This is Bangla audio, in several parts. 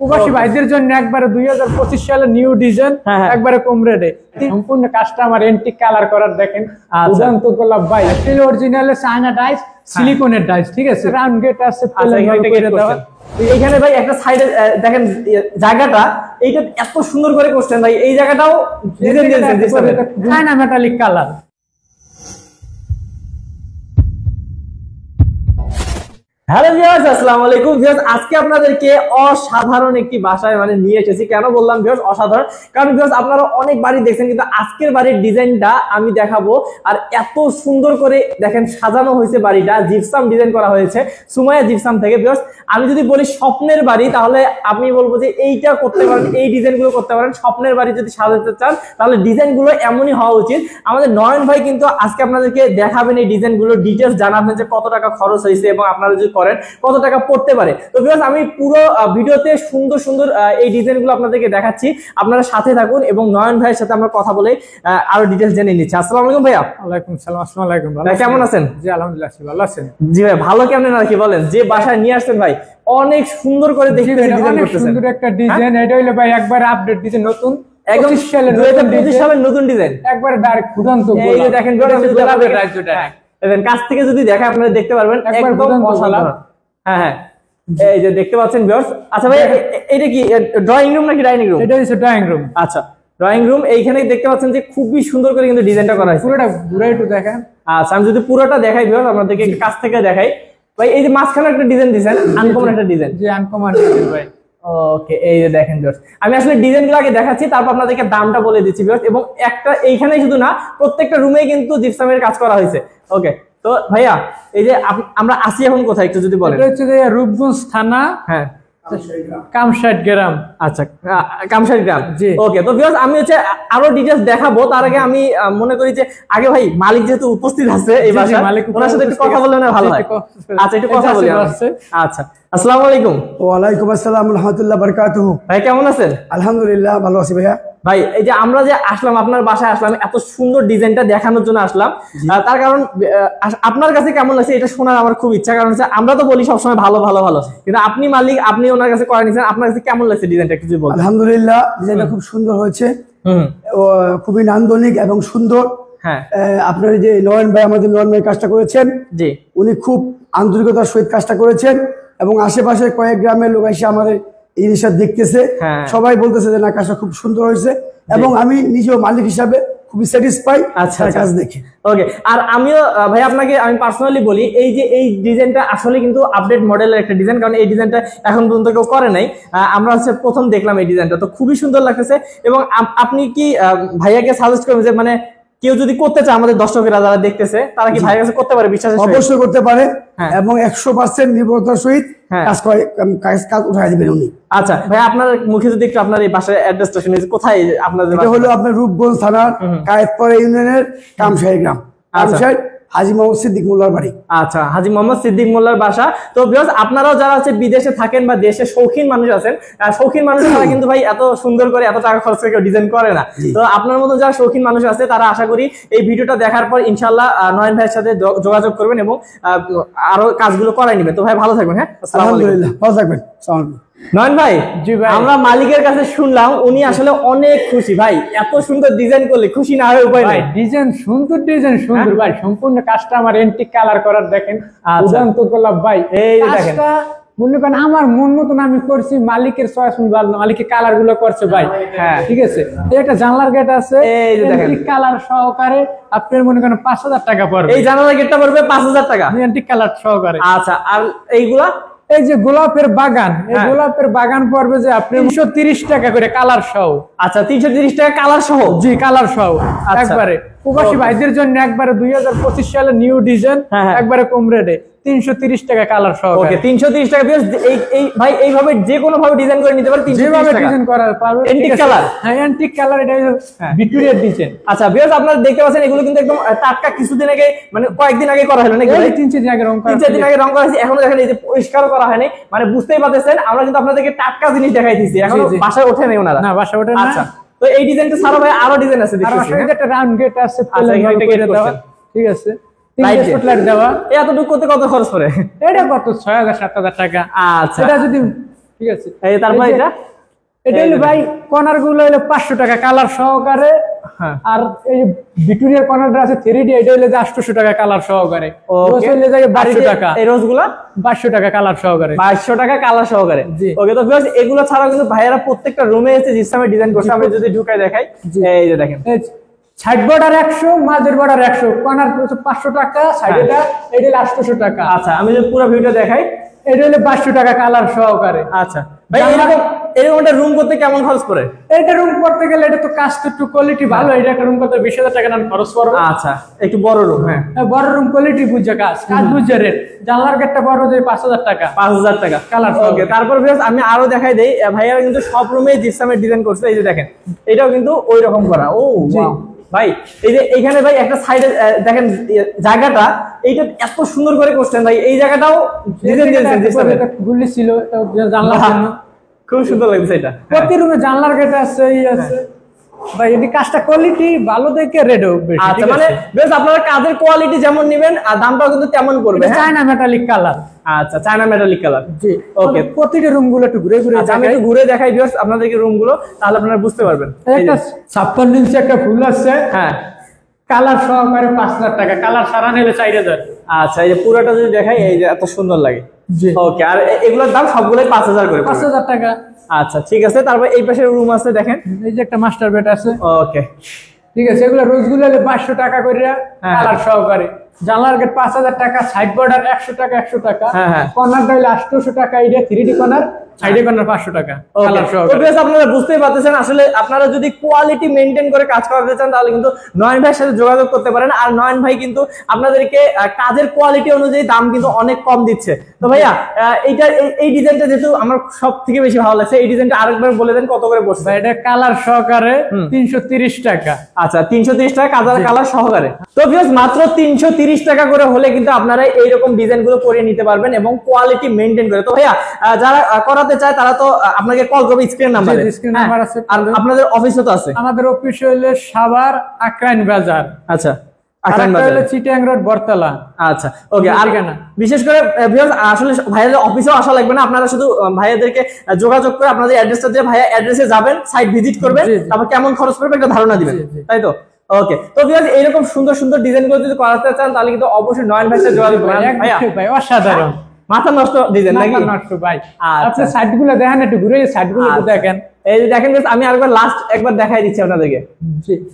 প্রবাসী ভাইদের জন্য একবারে 2025 সালে নিউ ডিজাইন, একবারে কম রেটে সম্পূর্ণ কাস্টমার এন্টিক কালার করার দেখেন উদান্ত গোলাপ ভাই অরিজিনাল চায়না ডাইস সিলিকনের ডাইস, ঠিক আছে। রাউন্ড গেট আছে, এইখানে ভাই একটা সাইডে দেখেন জায়গাটা এইটা এত সুন্দর করে করছেন ভাই, এই জায়গাটাও ডিজাইন দিয়েছেন China metallic colour. Hello viewers, আসসালামু আলাইকুম ভিউয়ার্স। আজকে আপনাদেরকে অসাধারণ একটি বাসায় নিয়ে এসেছি। কেন বললাম ভিউয়ার্স অসাধারণ? কারণ ভিউয়ার্স আপনারা অনেক বাড়ি দেখছেন, কিন্তু আজকের বাড়ির ডিজাইনটা আমি দেখাবো। আর এত সুন্দর করে দেখেন সাজানো হয়েছে বাড়িটা, জিপসাম ডিজাইন করা হয়েছে সুমাইয়া জিপসাম থেকে। ভিউয়ার্স আমি যদি বলি স্বপ্নের বাড়ি, তাহলে আমি বলবো যে এইটা করতে পারেন, এই ডিজাইনগুলো করতে পারেন। স্বপ্নের বাড়ি যদি সাজাতে চান তাহলে ডিজাইনগুলো এমনই হওয়া উচিত। আমাদের নয়ন ভাই কিন্তু আজকে আপনাদেরকে দেখাবেন এই ডিজাইনগুলো, ডিটেলস জানাবেন যে কত টাকা খরচ হয়েছে এবং আপনারা যদি করেন কত টাকা পড়তে পারে। তো ভিউয়ার্স আমি পুরো ভিডিওতে সুন্দর সুন্দর এই ডিজাইনগুলো আপনাদেরকে দেখাচ্ছি, আপনারা সাথে থাকুন এবং নয়ন ভাইয়ের সাথে আমরা কথা বলে আরো ডিটেলস জেনে নিচ্ছি। আসসালামু আলাইকুম ভাইয়া। ওয়ালাইকুম সালাম। আসসালামু আলাইকুম ভাই, কেমন আছেন? জি আলহামদুলিল্লাহ, ভালো আছেন? জি ভাই ভালো। কেমন আর কি বলেন, যে বাসায় নিয়ে আসছেন ভাই অনেক সুন্দর করে দেখতে ডিজাইন করতেছেন, সুন্দর একটা ডিজাইন। এটা হইলো ভাই একবার আপডেট ডিজাইন, নতুন একদম 2025 সালের নতুন ডিজাইন, একবার ডাইরেক্ট উদান্ত এই যে দেখেন গোলাপের রাজ্যটা দেখেন কাছ থেকে যদি দেখে আপনারা দেখতে পারবেন একদম অসাধারণ। হ্যাঁ হ্যাঁ এই যে দেখতে পাচ্ছেন ভিউয়ার্স। আচ্ছা ভাই এটা কি ড্রয়িং রুম নাকি ডাইনিং রুম? এটা হচ্ছে ড্রয়িং রুম। আচ্ছা ড্রয়িং রুম, এইখানে দেখতে পাচ্ছেন যে খুবই সুন্দর করে কিন্তু ডিজাইনটা করা হয়েছে। পুরোটা ঘুরে একটু দেখেন। আচ্ছা আমি যদি পুরোটা দেখাই ভিউয়ার্স আপনাদেরকে কাছ থেকে দেখাই। ভাই এই যে মাঝখানে একটা ডিজাইন দিয়েছেন, আনকমন একটা ডিজাইন। জি আনকমন ডিজাইন ভাই। ওকে এই যে দেখেন ভিউয়ার্স, আমি আসলে ডিজাইনগুলো আগে দেখাচ্ছি, তারপর আপনাদেরকে দামটা বলে দিচ্ছি ভিউয়ার্স। এবং একটা এইখানেই শুধু না, প্রত্যেকটা রুমেই কিন্তু জিপসামের কাজ করা হয়েছে। ওকে তো ভাইয়া এই যে আমরা আসি এখন কোথায় একটু যদি বলেন? এটা হচ্ছে যে রূপগঞ্জ থানা, হ্যাঁ কামশাইট গ্রাম। আচ্ছা কামশাইট গ্রাম, জি। ওকে তো ভিউয়ার্স আমি হচ্ছে আরো ডিটেইলস দেখাবো, তার আগে আমি মনে করি যে আগে ভাই মালিক যেহেতু উপস্থিত আছে এই বাসায়, ওনার সাথে একটু কথা বললে না ভালো হয়? আচ্ছা একটু কথা বলি। আচ্ছা আসসালামু আলাইকুম। ওয়ালাইকুম আসসালাম রাহমাতুল্লাহ বারাকাতুহু। ভাই কেমন আছেন? আলহামদুলিল্লাহ ভালো আছি ভাইয়া। ভাই এই যে আমরা যে আসলাম আপনার বাসায়, আসলাম এত সুন্দর ডিজাইনটা দেখানোর জন্য আসলাম। তার কারণ আপনার কাছে কেমন লাগছে এটা শোনার আমার খুব ইচ্ছা। কারণ হচ্ছে আমরা তো বলি সবসময় ভালো ভালো ভালো, কিন্তু আপনি মালিক, আপনি ওনার কাছে করে নিয়েছেন, আপনার কাছে কেমন লাগছে ডিজাইনটা একটু যদি বলেন? আলহামদুলিল্লাহ ডিজাইনটা খুব সুন্দর হয়েছে, খুবই নান্দনিক এবং সুন্দর। হ্যাঁ আপনার যে নয়ন ভাই, আমাদের নয়ন ভাই কাজটা করেছেন, জি উনি খুব আন্তরিকতার সহিত কাজটা করেছেন এবং আশেপাশে কয়েক গ্রামের লোক এসে আমাদের এই জিনিসটা দেখতেছে, সবাই বলতেছে যে না কাজটা খুব সুন্দর হয়েছে এবং আমি নিজেও মালিক হিসাবে খুবই স্যাটিসফাই কাজ দেখে। ওকে আর আমিও ভাই আপনাকে আমি পার্সোনালি বলি, এই যে এই ডিজাইনটা আসলে কিন্তু আপডেট মডেলের একটা ডিজাইন, কারণ এই ডিজাইনটা এখন পর্যন্ত কেউ করে নাই। আমরা হচ্ছে প্রথম দেখলাম এই ডিজাইনটা, তো খুবই সুন্দর লাগতেছে। এবং আপনি কি ভাইয়াকে সাজেস্ট করবেন যে কেউ যদি করতে চায়, আমাদের দর্শকেরা যারা দেখতেছে তারা কি ভাইয়ের কাছে করতে পারে? বিশ্বাস অবশ্যই করতে পারে এবং 100% নির্ভরতার সহিত কাজ উঠাই দিবেন উনি। আচ্ছা ভাই আপনার মুখে যদি একটু আপনার এই বাসার অ্যাড্রেসটা শুনে, কোথায় আপনাদের? এটা হলো আপনার রূপগঞ্জ থানার কায়েতপাড়া ইউনিয়নের কামশাইট গ্রাম, কামশাইট হাজী মোহাম্মদ সিদ্দিক মোল্লার বাড়ি। আচ্ছা হাজী মোহাম্মদ সিদ্দিক মোল্লার বাসা। তো ভিউয়ার্স আপনারাও যারা হচ্ছে বিদেশে থাকেন বা দেশে শৌখিন মানুষ আছেন, শৌখিন মানুষ তারা কিন্তু ভাই এত সুন্দর করে এত টাকা খরচ করে ডিজাইন করে না। তো আপনার মতো যারা শৌখিন মানুষ আছে তারা আশা করি এই ভিডিওটা দেখার পর ইনশাআল্লাহ নয়ন ভাইয়ের সাথে যোগাযোগ করবেন এবং আরো কাজগুলো করাই নেবেন। তো ভাই ভালো থাকবেন। হ্যাঁ আলহামদুলিল্লাহ ভালো থাকবেন। নয়ন ভাই, আমরা মালিকের কাছে শুনলাম উনি আসলে অনেক খুশি। ভাই এত সুন্দর ডিজাইন করলে খুশি না হয়ে উপায় নাই। ডিজাইন সুন্দর, ডিজাইন সুন্দর ভাই, সম্পূর্ণ কাস্টমার এন্টিক কালার করার দেখেন উদান্ত গোলাপ ভাই। এই দেখেন মনে করেন আমার মন মতন আমি করছি, মালিকের চয়েস মালিকের কালার গুলো করছে ভাই। হ্যাঁ ঠিক আছে। একটা জানলার গেট আছে, এই যে দেখেন কালার সহকারে আপনার মনে করেন 5000 টাকা পড়বে। এই জানলার গেটটা পড়বে 5000 টাকা এন্টিক কালার সহকারে। আচ্ছা আর এইগুলা? এই যে গোলাপের বাগান, এই গোলাপের বাগান পড়বে যে আপনি 330 টাকা করে কালার সহ। আচ্ছা 330 টাকা কালার সহ? জি কালার সহ একবারে প্রবাসী ভাইদের জন্য একবারে 2025 সালে নিউ ডিজাইন, একবারে কম রেটে 330 টাকা কালার সহ। ওকে 330 টাকা এই ভাই এইভাবে যে কোনো ভাবে ডিজাইন করে নিতে পারে? 330 টাকা ডিজাইন করা পারবে। Antique colour? হ্যাঁ এন্টিক কালার, এটা ভিক্টোরিয়ার ডিজাইন। আচ্ছা ভিউয়ার্স আপনারা দেখতে পাচ্ছেন এগুলো কিন্তু একদম টাটকা, কিছুদিন আগে কয়েকদিন আগে করা হলো নাকি? 3-4 দিন আগে রং করা, 3-4 দিন আগে রং করা হয়েছে, এখনো দেখেন এই যে পরিষ্কার করা হয়নি। বুঝতেই পারতেছেন আমরা কিন্তু আপনাদেরকে টাটকা জিনিস দেখাই দিয়েছি, এখনো বাসায় ওঠে নাই ওনারা। না বাসায় ওঠে না। আচ্ছা তো এই ডিজাইনটা ছাড়া ভাই আরো ডিজাইন আছে দেখতেছি, একটা রাউন্ড গেট আছে, ঠিক আছে। এতটুকু করতে কত খরচ পড়ে? এটা কত 6000-7000 টাকা। আচ্ছা এটা যদি ঠিক আছে। এই তারপর এটা হলো ভাই কর্নার গুলো হলো 500 টাকা কালার সহকারে। আর এই ভিক্টোরিয়ার কর্নারটা আছে 3D, এটা হলো 800 টাকা কালার সহকারে। রোজ হলে যায় 1200 টাকা। এই রোজগুলা 2200 টাকা কালার সহকারে। 2200 টাকা কালার সহকারে। ওকে, তো ভিউয়ার্স এগুলো ছাড়াও কিন্তু ভাইয়ারা প্রত্যেকটা রুমে এসে জিপসামে ডিজাইন করছে। আমি যদি ঢুকাই দেখাই, এই যে দেখেন সাইড বর্ডার 100, মাঝের বর্ডার 100, কর্নার 500 টাকা, সাইডেটা এটা 800 টাকা। আচ্ছা, আমি যদি পুরো ভিউটা দেখাই, এটা হলো 2200 টাকা কালার সহকারে। আচ্ছা ভাই, এরকম একটা রুম করতে কেমন খরচ পড়ে? এটা রুম করতে গেলে এটা তো কাজটা একটু কোয়ালিটি ভালো, এটা একটা রুম করতে 20,000 টাকা না খরচ পড়বে। আচ্ছা, একটু বড় রুম। হ্যাঁ, বড় রুম কোয়ালিটি বুঝে কাজ বুঝে রেট। জানলার গেটটা বড় যে 5000 টাকা। 5000 টাকা কালার। ওকে, তারপর ভিউয়ার্স আমি আরো দেখাই দেই, ভাইয়ারা কিন্তু সব রুমে জিপসামের ডিজাইন করছে। এই যে দেখেন, এটাও কিন্তু ওই রকম করা। ও ভাই, এই যে এইখানে ভাই একটা সাইডে দেখেন জায়গাটা, এইটা এত সুন্দর করে করছেন ভাই। এই জায়গাটাও ডিজাইন দিয়েছেন জিপসামের, গুলি ছিল জানলার জন্য, খুব সুন্দর লাগছে। এটা প্রতি রুমে জানলার গেট আছে, এই আছে ভাই। এই কাজটা কোয়ালিটি ভালো দেখে রেট হবে। আচ্ছা, মানে বেশ আপনারা কাজের কোয়ালিটি যেমন নেবেন আর দামটাও কিন্তু তেমন পড়বে। China metallic colour. আচ্ছা, চায়না মেটালিক কালার। জি, ওকে। প্রতিটা রুম গুলো একটু ঘুরে ঘুরে আমি একটু ঘুরে দেখাই ভিউয়ার্স আপনাদেরকে রুম গুলো, তাহলে আপনারা বুঝতে পারবেন। একটা 56 ইঞ্চি একটা ফুল আছে। হ্যাঁ, কালার সহকারে 5000 টাকা, কালার সারা নিলে 4000। আচ্ছা, এই যে পুরোটা যদি দেখাই, এই যে এত সুন্দর লাগে। জি, ওকে। আর এগুলোর দাম সবগুলোই 5000 করে। 5000 টাকা। আচ্ছা, ঠিক আছে। তারপর এই পাশে রুম আছে দেখেন, এই যে একটা মাস্টার বেড আছে। ওকে, ঠিক আছে। এগুলো রোজগুলো হলে 500 টাকা করে কালার সহকারে। জানলার গেট 5000 টাকা, সাইড বর্ডার 100 টাকা 100 টাকা, কর্নার ডাইলে 800 টাকা, এটা 3D কর্নার, সাইডে কর্নার 500 টাকা কালার সহকারে। তো আপনারা বুঝতেই পারতেছেন, আসলে আপনারা যদি কোয়ালিটি মেইনটেইন করে কাজ করাতে চান তাহলে কিন্তু নয়ন ভাইয়ের সাথে যোগাযোগ করতে পারেন। আর নয়ন ভাই কিন্তু আপনাদেরকে কাজের কোয়ালিটি অনুযায়ী দাম কিন্তু অনেক কম দিচ্ছে। তো ভাইয়া, এইটা এই ডিজাইনটা যেহেতু আমার সব থেকে বেশি ভালো লাগছে, এই ডিজাইনটা আরেকবার বলে দেন কত করে পড়ছে? এটা কালার সহকারে 330 টাকা। আচ্ছা, 330 টাকা কালার সহকারে। তো ভিউয়ার্স মাত্র 330 টাকা করে হলে কিন্তু আপনারা এইরকম ডিজাইন গুলো করে নিতে পারবেন এবং কোয়ালিটি মেইনটেইন করে। তো ভাইয়া, যারা করাতে চায় তারা তো আপনাকে কল করবে স্ক্রিন নাম্বারে। স্ক্রিন নাম্বার আছে। আর আপনাদের অফিসও তো আছে? আমাদের অফিস হলো সাভার আক্রাইন বাজার। আচ্ছা, আক্রাইন বাজার হলো চিটাং রোড বরতলা। আচ্ছা, ওকে। আর বিশেষ করে ভিউয়ার্স আসলে ভাইয়াদের অফিসেও আসা লাগবে না, আপনারা শুধু ভাইয়াদেরকে যোগাযোগ করে আপনাদের অ্যাড্রেসটা দিয়ে ভাইয়া অ্যাড্রেসে যাবেন, সাইট ভিজিট করবেন, তারপর কেমন খরচ পড়বে একটা ধারণা দিবেন, তাই তো? ওকে। তো ভিউয়ার্স এরকম সুন্দর সুন্দর ডিজাইন গুলো যদি করাতে চান তাহলে কিন্তু অবশ্যই নয়ন ভাইয়ের সাথে যোগাযোগ করবেন। ভাই অসাধারণ, মাথা নষ্ট ডিজাইন নাকি? মাথা নষ্ট ভাই। আপনি সাইড গুলো দেখেন, একটু ঘুরে সাইড গুলো দেখেন। এই যে দেখেন, আমি আরেকবার লাস্ট একবার দেখাই দিচ্ছি আপনাদেরকে।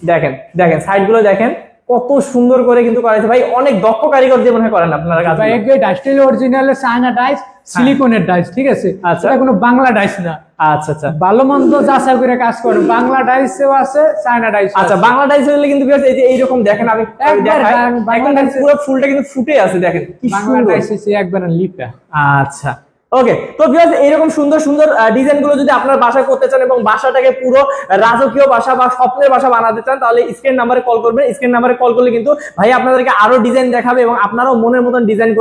দেখেন দেখেন সাইড গুলো দেখেন, কত সুন্দর করে কিন্তু করেছে ভাই। অনেক দক্ষ কারিগর দিয়ে মনে হয় করেন আপনারা কাজ। ভাই এই ডাইসটা অরিজিনাল চায়না ডাইস, সিলিকনের ডাইস, ঠিক আছে? আচ্ছা, এটা কোনো বাংলা ডাইস না। আচ্ছা আচ্ছা, ভালো মন্দ যাচাই করে কাজ করে। বাংলা ডাইসও আছে, চায়না ডাইস। আচ্ছা, বাংলা ডাইস হলে কিন্তু এই যে এইরকম দেখেন, আমি দেখাই, পুরো ফুলটা কিন্তু ফুটে আছে, দেখেন কি সুন্দর ডাইস একবার লিপটা। আচ্ছা, ওকে। তো ভিউয়ার্স এইরকম সুন্দর সুন্দর ডিজাইন গুলো যদি আপনার বাসায় করতে চান এবং বাসাটাকে পুরো রাজকীয় বাসা বা স্বপ্নের বাসা বানাতে চান তাহলে স্ক্রিন নাম্বারে কল করবেন। স্ক্রিন নাম্বারে কল করলে কিন্তু ভাই আপনাদেরকে আরো ডিজাইন দেখাবে এবং আপনারাও মনের মতন ডিজাইন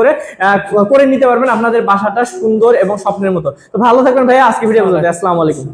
করে নিতে পারবেন আপনাদের বাসাটা সুন্দর এবং স্বপ্নের মতো। তো ভালো থাকবেন ভাইয়া, আজকে ভিডিও বলতে আসসালামু আলাইকুম।